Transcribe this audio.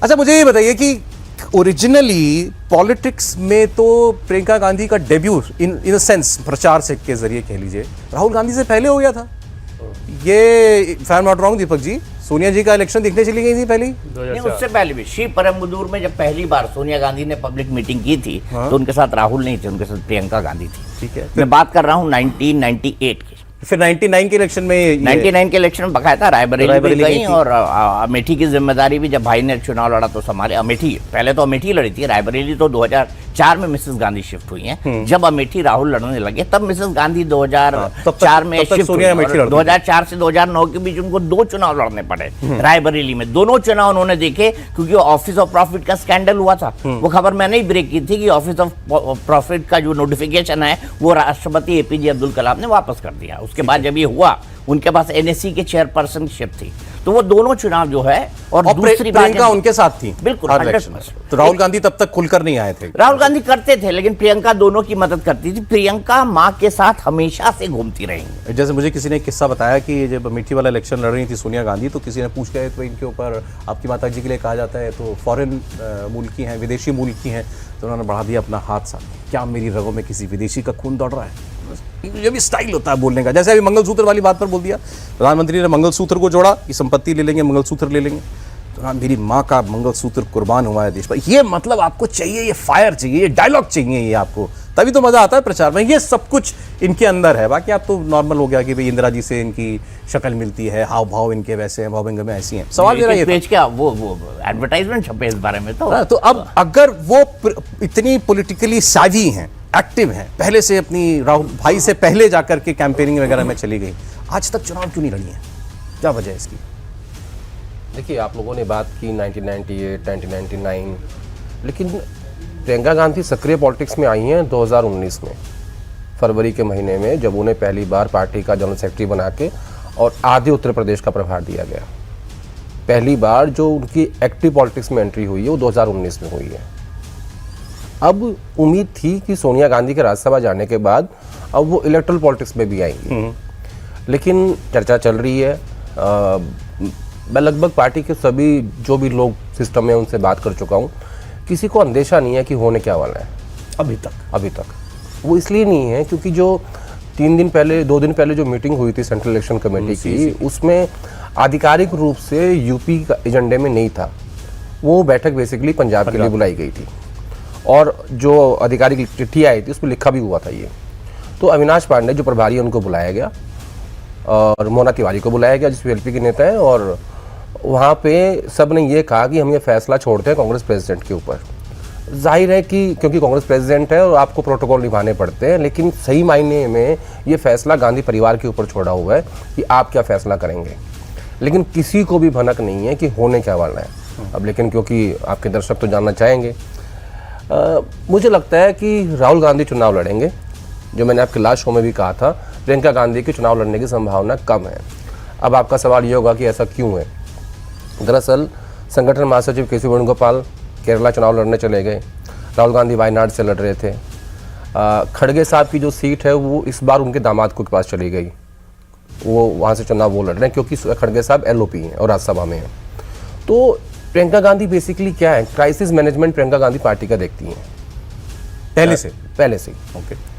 अच्छा मुझे ये बताइए कि ओरिजिनली पॉलिटिक्स में तो प्रियंका गांधी का डेब्यू इन इन सेंस प्रचार से के जरिए कह लीजिए राहुल गांधी से पहले हो गया था। ये if I am not wrong Deepak ji, Sonia ji का इलेक्शन देखने चली गई थी पहली नहीं, उससे पहले भी श्री परमबुदूर में जब पहली बार सोनिया गांधी ने पब्लिक मीटिंग की थी तो उनके साथ राहुल नहीं थे, उनके साथ प्रियंका गांधी थी। ठीक है, मैं बात कर रहा हूँ 1998 की। फिर 99 के इलेक्शन में 99 के इलेक्शन में बकायदा रायबरेली भी गई और अमेठी की जिम्मेदारी भी जब भाई ने चुनाव लड़ा तो संभाले। अमेठी पहले तो अमेठी लड़ी थी, रायबरेली तो 2004 में मिसेस गांधी शिफ्ट हुई हैं। जब अमेठी राहुल लड़ने लगे तब मिसेस गांधी 2004 में शिफ्ट हुई। 2004 से 2009 के बीच उनको 2 चुनाव लड़ने पड़े रायबरेली में। दोनों चुनाव उन्होंने देखे क्योंकि ऑफिस ऑफ प्रॉफिट का स्कैंडल हुआ था। वो खबर मैंने ही ब्रेक की थी कि ऑफिस ऑफ प्रॉफिट का जो नोटिफिकेशन है वो राष्ट्रपति एपीजे अब्दुल कलाम ने वापस कर दिया। उसके बाद जब ये हुआ उनके पास एनएससी के चेयरपर्सनशिप थी, तो वो दोनों चुनाव जो है और दूसरी प्रियंका उनके साथ थी बिल्कुल। तो राहुल गांधी तब तक खुलकर नहीं आए थे। राहुल गांधी करते थे लेकिन प्रियंका दोनों की मदद करती थी। प्रियंका माँ के साथ हमेशा से घूमती रही। जैसे मुझे किसी ने एक किस्सा बताया कि जब अमेठी वाला इलेक्शन लड़ रही थी सोनिया गांधी तो किसी ने पूछ गए तो इनके ऊपर आपकी माता जी के लिए कहा जाता है तो फॉरेन मूल की हैं, विदेशी मूल की हैं, तो उन्होंने बढ़ा दिया अपना हाथ साथ। क्या मेरी रगों में किसी विदेशी का खून दौड़ रहा है? ये भी स्टाइल होता है बोलने का। जैसे अभी मंगलसूत्र वाली बात पर बोल दिया, प्रधानमंत्री ने मंगलसूत्र को जोड़ा कि संपत्ति ले लेंगे, मंगलसूत्र ले लेंगे, तो मेरी माँ का मंगलसूत्र कुर्बान हुआ है देश पर। ये मतलब आपको चाहिए, ये फायर चाहिए, ये डायलॉग चाहिए, ये आपको तभी तो मजा आता है प्रचार में। ये सब कुछ इनके अंदर है। बाकी आप तो नॉर्मल हो गया कि भाई इंदिरा जी से इनकी शक्ल मिलती है, हाव भाव इनके वैसे हैं, भाव में ऐसी हैं। सवाल मेरा ये पेज क्या वो एडवर्टाइजमेंट छपे इस बारे में तो अब अगर वो इतनी पॉलिटिकली सावी हैं, एक्टिव हैं, पहले से अपनी राहुल भाई से पहले जाकर के कैंपेनिंग वगैरह में चली गई, आज तक चुनाव क्यों नहीं लड़ी है? क्या वजह है इसकी? देखिए, आप लोगों ने बात की 1998, 1999, लेकिन प्रियंका गांधी सक्रिय पॉलिटिक्स में आई हैं 2019 में, फरवरी के महीने में, जब उन्हें पहली बार पार्टी का जनरल सेक्रेटरी बना के और आधे उत्तर प्रदेश का प्रभार दिया गया। पहली बार जो उनकी एक्टिव पॉलिटिक्स में एंट्री हुई है वो 2019 में हुई है। अब उम्मीद थी कि सोनिया गांधी के राज्यसभा जाने के बाद अब वो इलेक्ट्रल पॉलिटिक्स में भी आएंगी, लेकिन चर्चा चल रही है। मैं लगभग पार्टी के सभी जो भी लोग सिस्टम में उनसे बात कर चुका हूँ, किसी को अंदेशा नहीं है कि होने क्या वाला है अभी तक। वो इसलिए नहीं है क्योंकि जो 2 दिन पहले जो मीटिंग हुई थी सेंट्रल इलेक्शन कमेटी की, उसमें आधिकारिक रूप से यूपी का एजेंडे में नहीं था। वो बैठक बेसिकली पंजाब के लिए बुलाई गई थी और जो आधिकारिक चिट्ठी आई थी उसमें लिखा भी हुआ था ये। तो अविनाश पांडे जो प्रभारी है उनको बुलाया गया और मोना तिवारी को बुलाया गया जिस पीएलपी के नेता है, और वहाँ पे सब ने ये कहा कि हम ये फैसला छोड़ते हैं कांग्रेस प्रेसिडेंट के ऊपर। जाहिर है कि क्योंकि कांग्रेस प्रेसिडेंट है और आपको प्रोटोकॉल निभाने पड़ते हैं, लेकिन सही मायने में ये फैसला गांधी परिवार के ऊपर छोड़ा हुआ है कि आप क्या फैसला करेंगे। लेकिन किसी को भी भनक नहीं है कि होने क्या वाला है अब। लेकिन क्योंकि आपके दर्शक तो जानना चाहेंगे, मुझे लगता है कि राहुल गांधी चुनाव लड़ेंगे। जो मैंने आपके लास्ट शो में भी कहा था, प्रियंका गांधी के चुनाव लड़ने की संभावना कम है। अब आपका सवाल ये होगा कि ऐसा क्यों है। दरअसल संगठन महासचिव केसी वेणुगोपाल केरला चुनाव लड़ने चले गए, राहुल गांधी वायनाड से लड़ रहे थे। खड़गे साहब की जो सीट है वो इस बार उनके दामाद के पास चली गई, वो वहाँ से चुनाव वो लड़ रहे हैं क्योंकि खड़गे साहब एलओपी हैं और राज्यसभा में हैं। तो प्रियंका गांधी बेसिकली क्या है, crisis management Priyanka Gandhi party का देखती हैं पहले से पहले से। ओके।